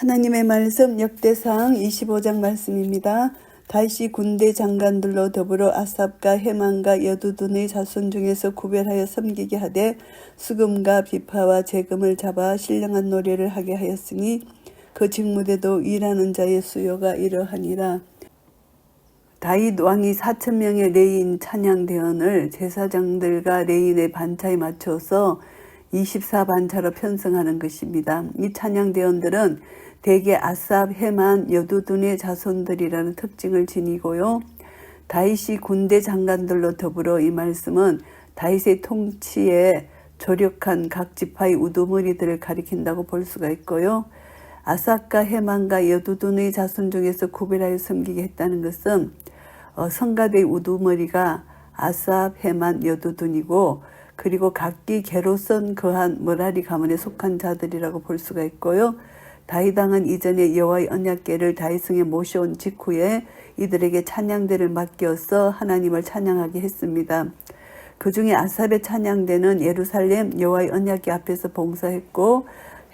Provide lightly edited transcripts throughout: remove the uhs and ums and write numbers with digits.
하나님의 말씀 역대상 25장 말씀입니다. 다윗이 군대 장관들로 더불어 아삽과 헤만과 여두둔의 자손 중에서 구별하여 섬기게 하되 수금과 비파와 재금을 잡아 신령한 노래를 하게 하였으니 그 직무대도 일하는 자의 수요가 이러하니라. 다윗 왕이 4,000명의 레인 찬양대원을 제사장들과 레인의 반차에 맞춰서 24반차로 편성하는 것입니다. 이 찬양대원들은 대개 아삽, 헤만, 여두둔의 자손들이라는 특징을 지니고요. 다윗이 군대 장관들로 더불어 이 말씀은 다윗의 통치에 조력한 각 지파의 우두머리들을 가리킨다고 볼 수가 있고요. 아삽과 헤만과 여두둔의 자손 중에서 구별하여 섬기게 했다는 것은 성가대의 우두머리가 아삽, 헤만, 여두둔이고 그리고 각기 개로선 거한 머라리 가문에 속한 자들이라고 볼 수가 있고요. 다윗 왕은 이전에 여호와의 언약궤를 다윗성에 모셔온 직후에 이들에게 찬양대를 맡겨서 하나님을 찬양하게 했습니다. 그 중에 아삽의 찬양대는 예루살렘 여호와의 언약궤 앞에서 봉사했고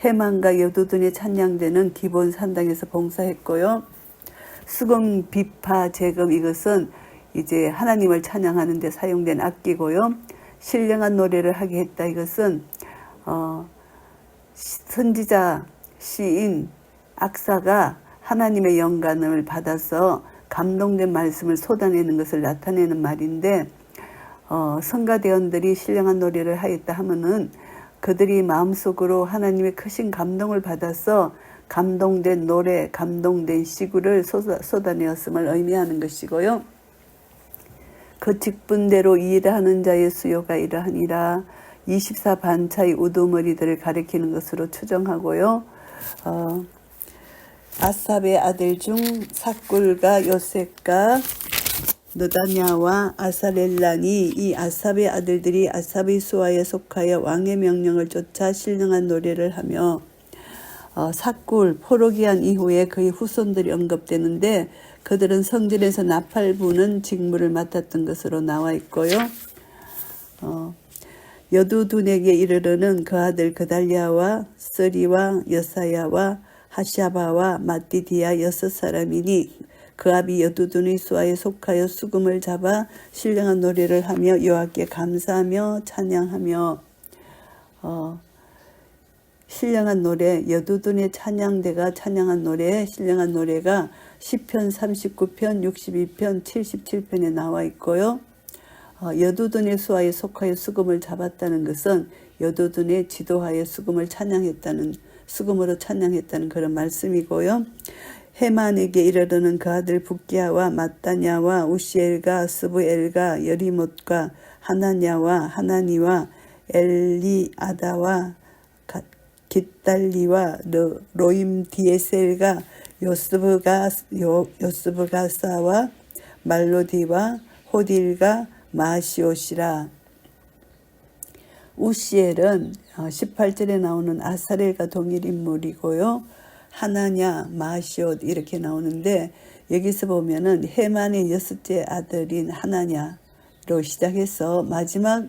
헤만과 여두둔의 찬양대는 기본 산당에서 봉사했고요. 수금, 비파, 재금 이것은 이제 하나님을 찬양하는 데 사용된 악기고요. 신령한 노래를 하게 했다. 이것은 선지자 시인 악사가 하나님의 영감을 받아서 감동된 말씀을 쏟아내는 것을 나타내는 말인데 성가대원들이 신령한 노래를 하였다 하면은 그들이 마음속으로 하나님의 크신 감동을 받아서 감동된 노래, 감동된 시구를 쏟아내었음을 의미하는 것이고요. 그 직분대로 일하는 자의 수요가 이러하니라. 24반차의 우두머리들을 가리키는 것으로 추정하고요. 아삽의 아들 중 삭굴과 요셉과 느다냐와 아사렐란이 이 아삽의 아들들이 아삽의 수하에 속하여 왕의 명령을 쫓아 신령한 노래를 하며 삭굴, 포로기한 이후에 그의 후손들이 언급되는데 그들은 성전에서 나팔 부는 직무를 맡았던 것으로 나와 있고요. 여두둔에게 이르러는 그 아들 그달리아와 쓰리와 여사야와 하샤바와 마띠디아 6사람이니 그 아비 여두둔의 수하에 속하여 수금을 잡아 신령한 노래를 하며 여호와께 감사하며 찬양하며 신령한 노래, 여두둔의 찬양대가 찬양한 노래, 신령한 노래가 시편 39편, 62편, 77편에 나와 있고요. 여두둔의 수하에 속하여 수금을 잡았다는 것은 여두둔의 지도하에 수금으로 찬양했다는 그런 말씀이고요. 헤만에게 이르러는 그 아들 붓기야와 마따냐와 우시엘과 스부엘과 여리못과 하나냐와 하나니와 엘리아다와 깃달리와 로임디에셀과 요스브가사와 말로디와 호딜과 마시옷이라. 우시엘은 18절에 나오는 아사렐과 동일 인물이고요. 하나냐, 마시옷 이렇게 나오는데 여기서 보면은 헤만의 6째 아들인 하나냐로 시작해서 마지막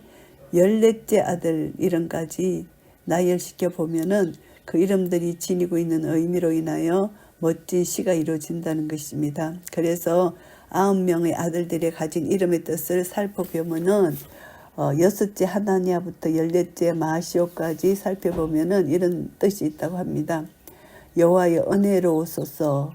14째 아들 이름까지 나열시켜 보면은 그 이름들이 지니고 있는 의미로 인하여 멋진 시가 이루어진다는 것입니다. 그래서 9명의 아들들이 가진 이름의 뜻을 살펴보면은 6째 하나냐부터 14째 마시오까지 살펴보면은 이런 뜻이 있다고 합니다. 여호와의 은혜로우소서,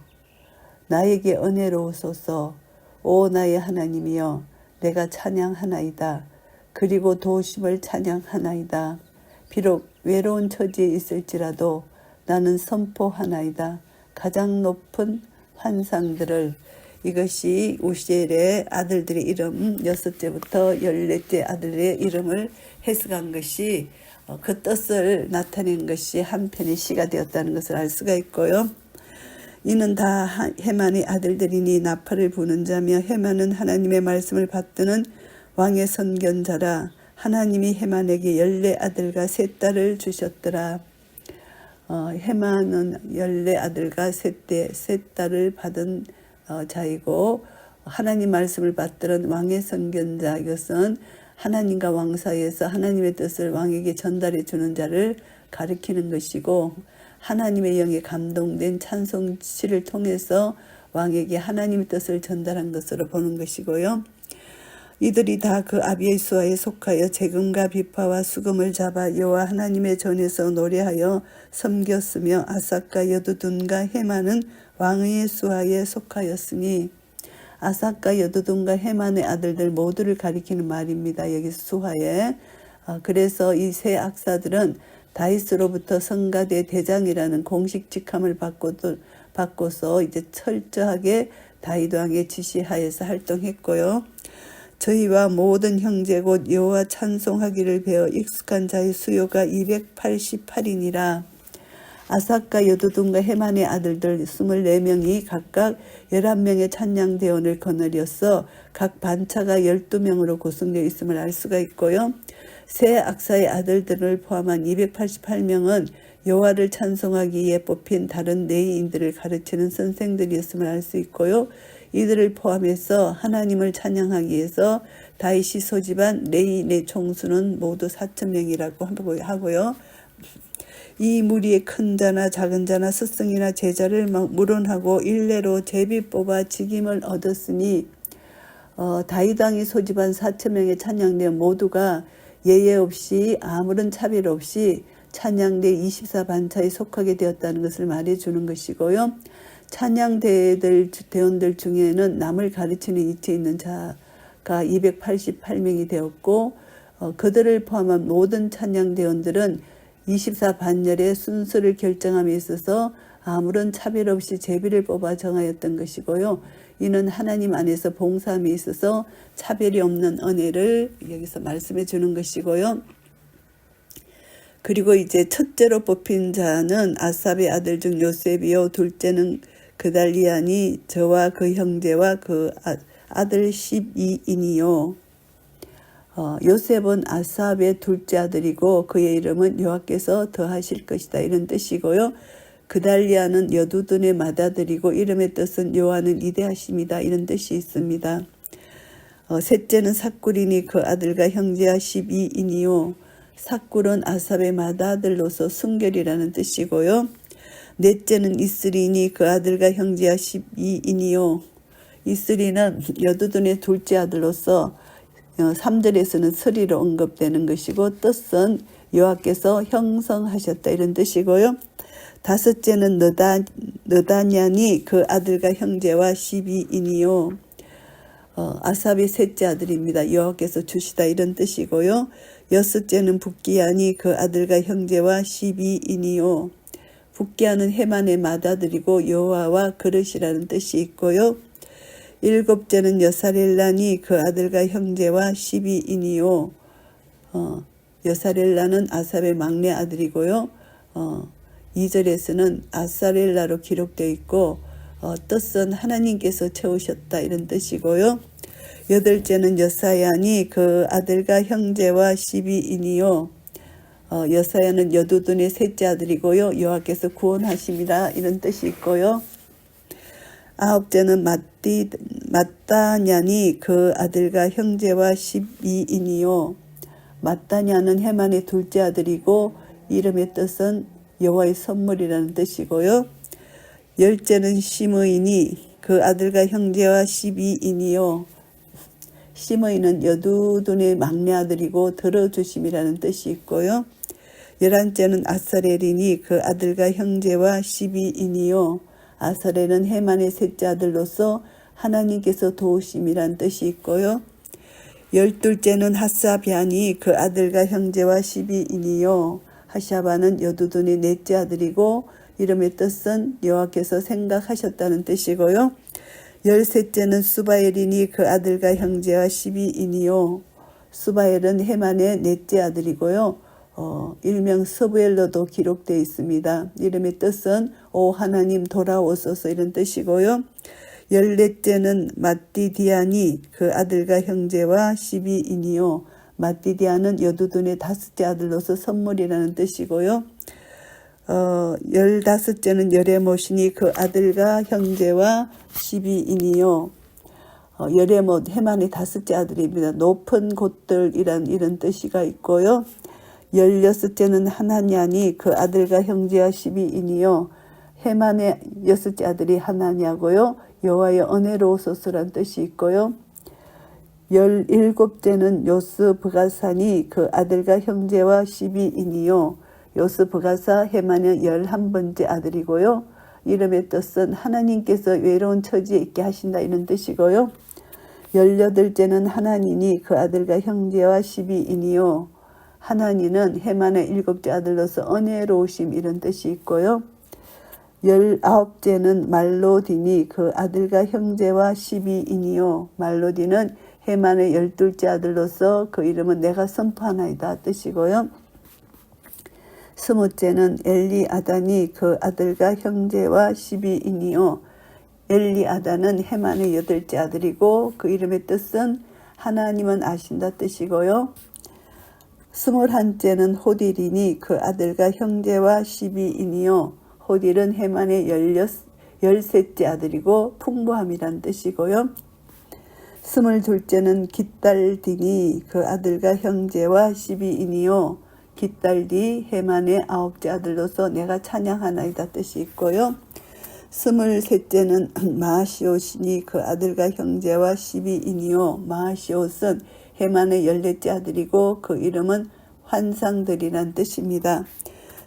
나에게 은혜로우소서, 오 나의 하나님이여, 내가 찬양하나이다. 그리고 도우심을 찬양하나이다. 비록 외로운 처지에 있을지라도 나는 선포하나이다. 가장 높은 환상들을. 이것이 우시엘의 아들들의 이름 6째부터 14째 아들의 이름을 해석한 것이 그 뜻을 나타낸 것이 한 편의 시가 되었다는 것을 알 수가 있고요. 이는 다 헤만의 아들들이니 나팔을 부는 자며 헤만은 하나님의 말씀을 받드는 왕의 선견자라. 하나님이 헤만에게 14아들과 3딸을 주셨더라. 헤만은 14아들과 3딸을 받은 자이고 하나님 말씀을 받들은 왕의 선견자. 이것은 하나님과 왕 사이에서 하나님의 뜻을 왕에게 전달해 주는 자를 가리키는 것이고 하나님의 영에 감동된 찬송시를 통해서 왕에게 하나님의 뜻을 전달한 것으로 보는 것이고요. 이들이 다 그 아비수아에 속하여 재금과 비파와 수금을 잡아 여호와 하나님의 전에서 노래하여 섬겼으며 아삭과 여두둔과 헤만은 왕의 수하에 속하였으니, 아삭과 여두둔과 헤만의 아들들 모두를 가리키는 말입니다. 여기서 수하에. 그래서 이 세 악사들은 다윗으로부터 성가대 대장이라는 공식 직함을 받고서 이제 철저하게 다윗 왕의 지시하에서 활동했고요. 저희와 모든 형제 곧 여호와 찬송하기를 배워 익숙한 자의 수요가 288이니라. 아삭과 여두둔과 헤만의 아들들 24명이 각각 11명의 찬양대원을 거느렸어 각 반차가 12명으로 구성되어 있음을 알 수가 있고요. 세 악사의 아들들을 포함한 288명은 여호와를 찬송하기에 뽑힌 다른 레위인들을 가르치는 선생들이었음을 알 수 있고요. 이들을 포함해서 하나님을 찬양하기 위해서 다윗이 소집한 레위인의 총수는 모두 4,000명이라고 하고요. 이 무리의 큰 자나 작은 자나 스승이나 제자를 물론하고 일례로 제비 뽑아 직임을 얻었으니, 다윗 왕이 소집한 4,000명의 찬양대 모두가 예외 없이 아무런 차별 없이 찬양대 24반차에 속하게 되었다는 것을 말해주는 것이고요. 찬양대원들 중에는 남을 가르치는 위치에 있는 자가 288명이 되었고, 그들을 포함한 모든 찬양대원들은 24반열의 순서를 결정함에 있어서 아무런 차별 없이 제비를 뽑아 정하였던 것이고요. 이는 하나님 안에서 봉사함에 있어서 차별이 없는 은혜를 여기서 말씀해 주는 것이고요. 그리고 이제 첫째로 뽑힌 자는 아삽의 아들 중 요셉이요, 둘째는 그달리아니 저와 그 형제와 그 아들 12인이요. 요셉은 아삽의 둘째 아들이고 그의 이름은 여호와께서 더하실 것이다, 이런 뜻이고요. 그달리아는 여두둔의 맏아들이고 이름의 뜻은 여호와는 위대하심이다, 이런 뜻이 있습니다. 셋째는 삭굴이니 그 아들과 형제와 12인이요. 삭굴은 아삽의 맏아들로서 순결이라는 뜻이고요. 넷째는 이스리니 그 아들과 형제와 12인이요. 이스리는 여두둔의 둘째 아들로서 3절에서는 서리로 언급되는 것이고 뜻은 여호와께서 형성하셨다, 이런 뜻이고요. 다섯째는 느다냐니 그 아들과 형제와 12인이요. 아삽의 셋째 아들입니다. 여호와께서 주시다, 이런 뜻이고요. 여섯째는 붓기야니 그 아들과 형제와 12인이요. 붓기야는 헤만의 맏아들이고 여호와와 그릇이라는 뜻이 있고요. 일곱째는 여사렐라니 그 아들과 형제와 12인이요. 여사렐라는 아삽의 막내 아들이고요. 2절에서는 아사렐라로 기록되어 있고 뜻은 하나님께서 채우셨다, 이런 뜻이고요. 여덟째는 여사야니 그 아들과 형제와 12인이요. 여사야는 여두둔의 셋째 아들이고요. 여호와께서 구원하심이라, 이런 뜻이 있고요. 아홉째는 mat다냐니 그 아들과 형제와 12인이요. mat다냐는 헤만의 둘째 아들이고 이름의 뜻은 여호와의 선물이라는 뜻이고요. 열째는 시므이니 그 아들과 형제와 12인이요. 시므이는 여두둔의 막내 아들이고 들어주심이라는 뜻이 있고요. 11째는 아사렐이니 그 아들과 형제와 12인이요. 아사렐은 헤만의 셋째 아들로서 하나님께서 도우심이란 뜻이 있고요. 12째는 하사비아니 그 아들과 형제와 12인이요. 하샤바는 여두둔의 넷째 아들이고 이름의 뜻은 여호와께서 생각하셨다는 뜻이고요. 13째는 수바엘이니 그 아들과 형제와 12인이요. 수바엘은 헤만의 넷째 아들이고요. 일명 서부엘로도 기록되어 있습니다. 이름의 뜻은 오 하나님 돌아오소서, 이런 뜻이고요. 14째는 마띠디아니 그 아들과 형제와 12인이요. 마띠디아는 여두둔의 다섯째 아들로서 선물이라는 뜻이고요. 15째는 여레못이니 그 아들과 형제와 12인이요. 여레못 헤만의 다섯째 아들입니다. 높은 곳들이란 이런 뜻이가 있고요. 16째는 하나냐니 그 아들과 형제와 12인이요 헤만의 6째 아들이 하나냐고요. 여호와의 은혜로우소서란 뜻이 있고요. 17째는 요스브가사니 그 아들과 형제와 12인이요 요스브가사 헤만의 11번째 아들이고요. 이름의 뜻은 하나님께서 외로운 처지에 있게 하신다 이런 뜻이고요. 18째는 하나니니 그 아들과 형제와 12인이요 하나니는 헤만의 7째 아들로서 은혜로우심 이런 뜻이 있고요. 19째는 말로디니 그 아들과 형제와 12인이요 말로디는 헤만의 12째 아들로서 그 이름은 내가 선포하나이다 뜻이고요. 20째는 엘리아다니 그 아들과 형제와 12인이요 엘리아다는 헤만의 8째 아들이고 그 이름의 뜻은 하나님은 아신다 뜻이고요. 21째는 호딜이니 그 아들과 형제와 12인이요 호딜은 헤만의 13째 아들이고 풍부함이란 뜻이고요. 22째는 깃달디니 그 아들과 형제와 12인이요 깃달디 헤만의 9째 아들로서 내가 찬양하나이다 뜻이 있고요. 23째는 마시옷이니 그 아들과 형제와 12인이요 마시옷은 헤만의 14째 아들이고 그 이름은 환상들이란 뜻입니다.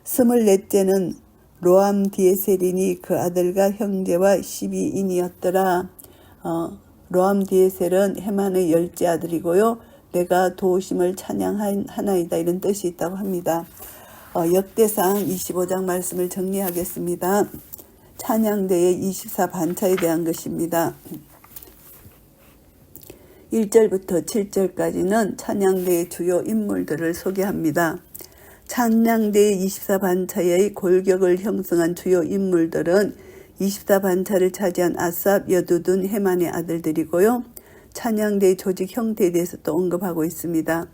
24째는 로암디에셀이니 그 아들과 형제와 12인이었더라. 로암디에셀은 헤만의 10째 아들이고요. 내가 도우심을 찬양하나이다 이런 뜻이 있다고 합니다. 역대상 25장 말씀을 정리하겠습니다. 찬양대의 24반차에 대한 것입니다. 1절부터 7절까지는 찬양대의 주요 인물들을 소개합니다. 찬양대의 24반차의 골격을 형성한 주요 인물들은 24반차를 차지한 아삽, 여두둔, 헤만의 아들들이고요. 찬양대의 조직 형태에 대해서 또 언급하고 있습니다.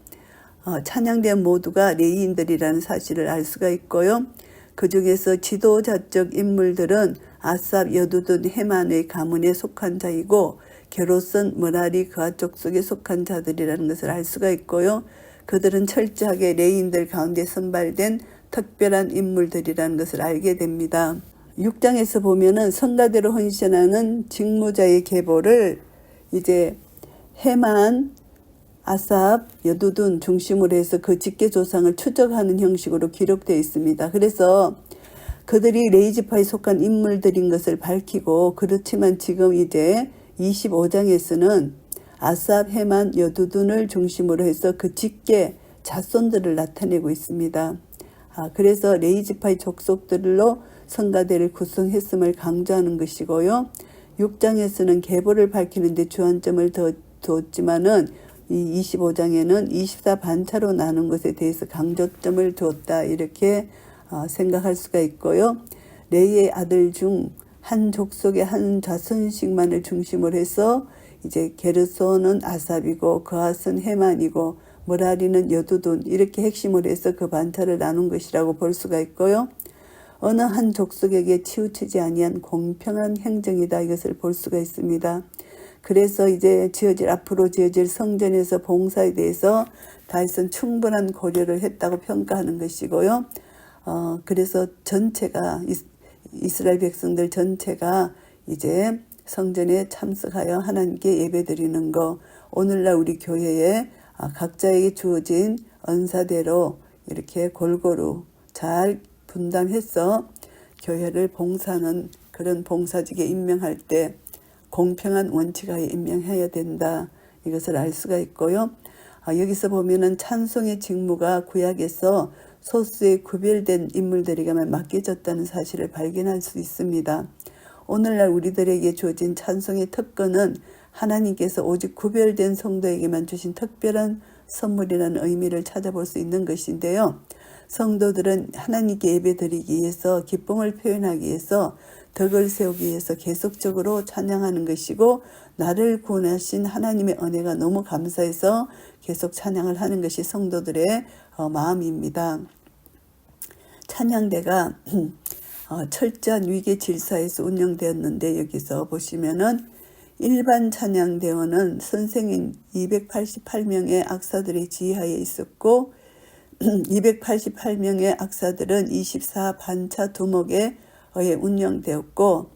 찬양대 모두가 레위인들이라는 사실을 알 수가 있고요. 그 중에서 지도자적 인물들은 아삽, 여두둔, 헤만의 가문에 속한 자이고 게롯은 므라리 그아 족속에 속한 자들이라는 것을 알 수가 있고요. 그들은 철저하게 레위인들 가운데 선발된 특별한 인물들이라는 것을 알게 됩니다. 6장에서 보면은 성가대로 헌신하는 직무자의 계보를 이제 헤만, 아삽, 여두둔 중심으로 해서 그 직계조상을 추적하는 형식으로 기록되어 있습니다. 그래서 그들이 레위지파에 속한 인물들인 것을 밝히고 그렇지만 지금 이제 25장에서는 아삽, 헤만, 여두둔을 중심으로 해서 그 직계 자손들을 나타내고 있습니다. 그래서 레위지파의 족속들로 성가대를 구성했음을 강조하는 것이고요. 6장에서는 계보를 밝히는 데 주안점을 더 두었지만은 이 25장에는 24반차로 나눈 것에 대해서 강조점을 두었다 이렇게 생각할 수가 있고요. 레위의 아들 중 한 족속의 한 자손씩만을 중심으로 해서 이제 게르손은 아삽이고 그앗은 헤만이고 므라리는 여두둔 이렇게 핵심으로 해서 그 반차를 나눈 것이라고 볼 수가 있고요. 어느 한 족속에게 치우치지 아니한 공평한 행정이다 이것을 볼 수가 있습니다. 그래서 이제 앞으로 지어질 성전에서 봉사에 대해서 다윗은 충분한 고려를 했다고 평가하는 것이고요. 그래서 전체가 이스라엘 백성들 전체가 이제 성전에 참석하여 하나님께 예배드리는 거 오늘날 우리 교회에 각자에게 주어진 은사대로 이렇게 골고루 잘 분담해서 교회를 봉사하는 그런 봉사직에 임명할 때 공평한 원칙하에 임명해야 된다. 이것을 알 수가 있고요. 여기서 보면은 찬송의 직무가 구약에서 소수의 구별된 인물들에게만 맡겨졌다는 사실을 발견할 수 있습니다. 오늘날 우리들에게 주어진 찬송의 특권은 하나님께서 오직 구별된 성도에게만 주신 특별한 선물이라는 의미를 찾아볼 수 있는 것인데요. 성도들은 하나님께 예배드리기 위해서 기쁨을 표현하기 위해서 덕을 세우기 위해서 계속적으로 찬양하는 것이고 나를 구원하신 하나님의 은혜가 너무 감사해서 계속 찬양을 하는 것이 성도들의 마음입니다. 찬양대가 철저한 위계 질서에서 운영되었는데 여기서 보시면은 일반 찬양대원은 선생인 288명의 악사들의 지휘하에 있었고 288명의 악사들은 24반차 두목에 의해 운영되었고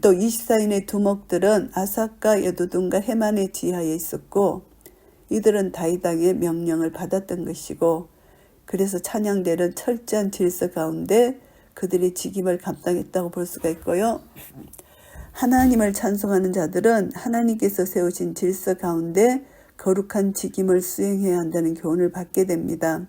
또 24인의 두목들은 아삽과 여두둔과 헤만의 지하에 있었고 이들은 다윗 왕의 명령을 받았던 것이고 그래서 찬양대는 철저한 질서 가운데 그들의 직임을 감당했다고 볼 수가 있고요. 하나님을 찬송하는 자들은 하나님께서 세우신 질서 가운데 거룩한 직임을 수행해야 한다는 교훈을 받게 됩니다.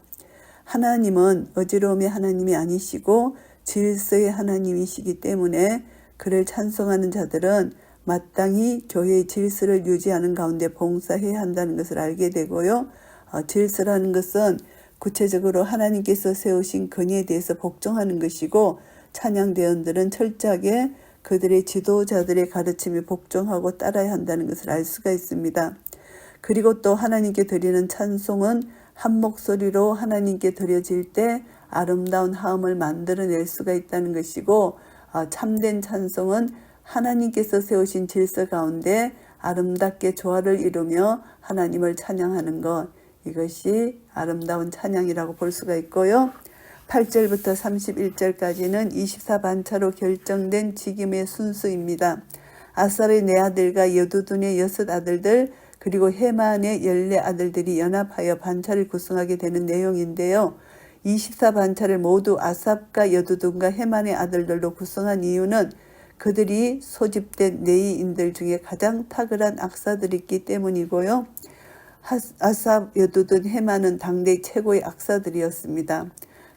하나님은 어지러움의 하나님이 아니시고 질서의 하나님이시기 때문에 그를 찬송하는 자들은 마땅히 교회의 질서를 유지하는 가운데 봉사해야 한다는 것을 알게 되고요. 질서라는 것은 구체적으로 하나님께서 세우신 권위에 대해서 복종하는 것이고 찬양대원들은 철저하게 그들의 지도자들의 가르침에 복종하고 따라야 한다는 것을 알 수가 있습니다. 그리고 또 하나님께 드리는 찬송은 한 목소리로 하나님께 드려질 때 아름다운 화음을 만들어낼 수가 있다는 것이고 참된 찬송은 하나님께서 세우신 질서 가운데 아름답게 조화를 이루며 하나님을 찬양하는 것, 이것이 아름다운 찬양이라고 볼 수가 있고요. 8절부터 31절까지는 24반차로 결정된 직임의 순수입니다. 아삽의 4아들과 여두둔의 6아들들 그리고 헤만의 14아들들이 연합하여 반차를 구성하게 되는 내용인데요. 24반차를 모두 아삽과 여두둔과 헤만의 아들들로 구성한 이유는 그들이 소집된 레위인들 중에 가장 탁월한 악사들이기 때문이고요. 아삽, 여두둔, 헤만은 당대 최고의 악사들이었습니다.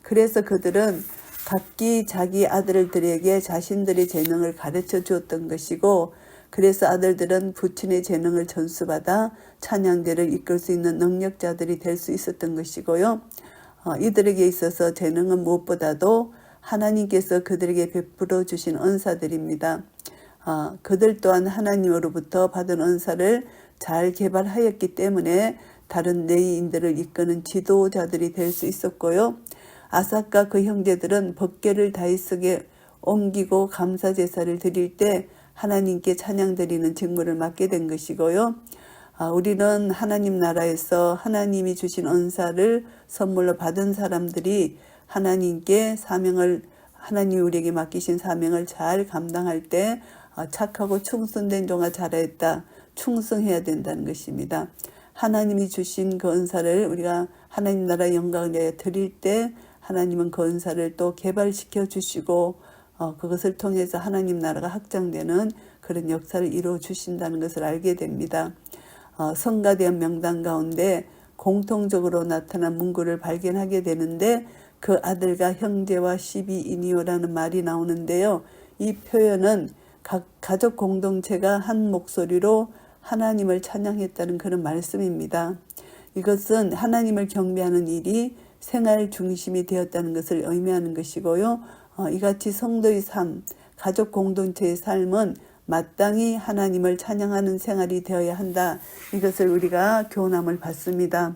그래서 그들은 각기 자기 아들들에게 자신들의 재능을 가르쳐 주었던 것이고 그래서 아들들은 부친의 재능을 전수받아 찬양대를 이끌 수 있는 능력자들이 될 수 있었던 것이고요. 이들에게 있어서 재능은 무엇보다도 하나님께서 그들에게 베풀어 주신 은사들입니다. 그들 또한 하나님으로부터 받은 은사를 잘 개발하였기 때문에 다른 레위인들을 이끄는 지도자들이 될 수 있었고요. 아삽과 그 형제들은 법궤를 다윗에게 옮기고 감사 제사를 드릴 때 하나님께 찬양 드리는 직무를 맡게 된 것이고요. 우리는 하나님 나라에서 하나님이 주신 은사를 선물로 받은 사람들이 하나님께 하나님이 우리에게 맡기신 사명을 잘 감당할 때 착하고 충성된 종아 잘했다. 충성해야 된다는 것입니다. 하나님이 주신 그 은사를 우리가 하나님 나라의 영광을 위하여 드릴 때 하나님은 그 은사를 또 개발시켜 주시고 그것을 통해서 하나님 나라가 확장되는 그런 역사를 이루어 주신다는 것을 알게 됩니다. 성가대원 명단 가운데 공통적으로 나타난 문구를 발견하게 되는데 그 아들과 형제와 12인이요라는 말이 나오는데요. 이 표현은 각 가족 공동체가 한 목소리로 하나님을 찬양했다는 그런 말씀입니다. 이것은 하나님을 경배하는 일이 생활 중심이 되었다는 것을 의미하는 것이고요. 이같이 성도의 삶, 가족 공동체의 삶은 마땅히 하나님을 찬양하는 생활이 되어야 한다. 이것을 우리가 교훈함을 받습니다.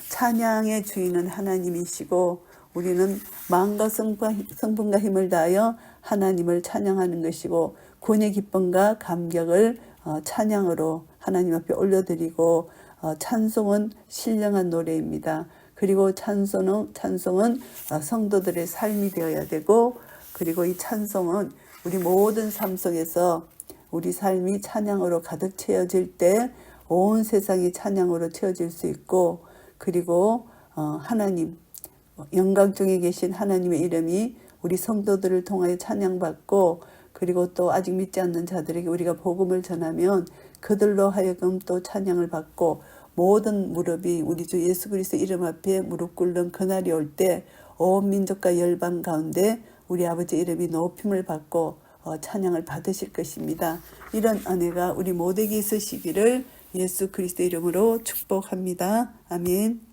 찬양의 주인은 하나님이시고 우리는 마음과 성품과 힘을 다하여 하나님을 찬양하는 것이고 구원의 기쁨과 감격을 찬양으로 하나님 앞에 올려드리고 찬송은 신령한 노래입니다. 그리고 찬송은 성도들의 삶이 되어야 되고 그리고 이 찬송은 우리 모든 삶 속에서 우리 삶이 찬양으로 가득 채워질 때 온 세상이 찬양으로 채워질 수 있고 그리고 하나님 영광 중에 계신 하나님의 이름이 우리 성도들을 통하여 찬양받고 그리고 또 아직 믿지 않는 자들에게 우리가 복음을 전하면 그들로 하여금 또 찬양을 받고 모든 무릎이 우리 주 예수 그리스도 이름 앞에 무릎 꿇는 그날이 올 때 온 민족과 열방 가운데 우리 아버지 이름이 높임을 받고 찬양을 받으실 것입니다. 이런 은혜가 우리 모두에게 있으시기를 예수 그리스도 이름으로 축복합니다. 아멘.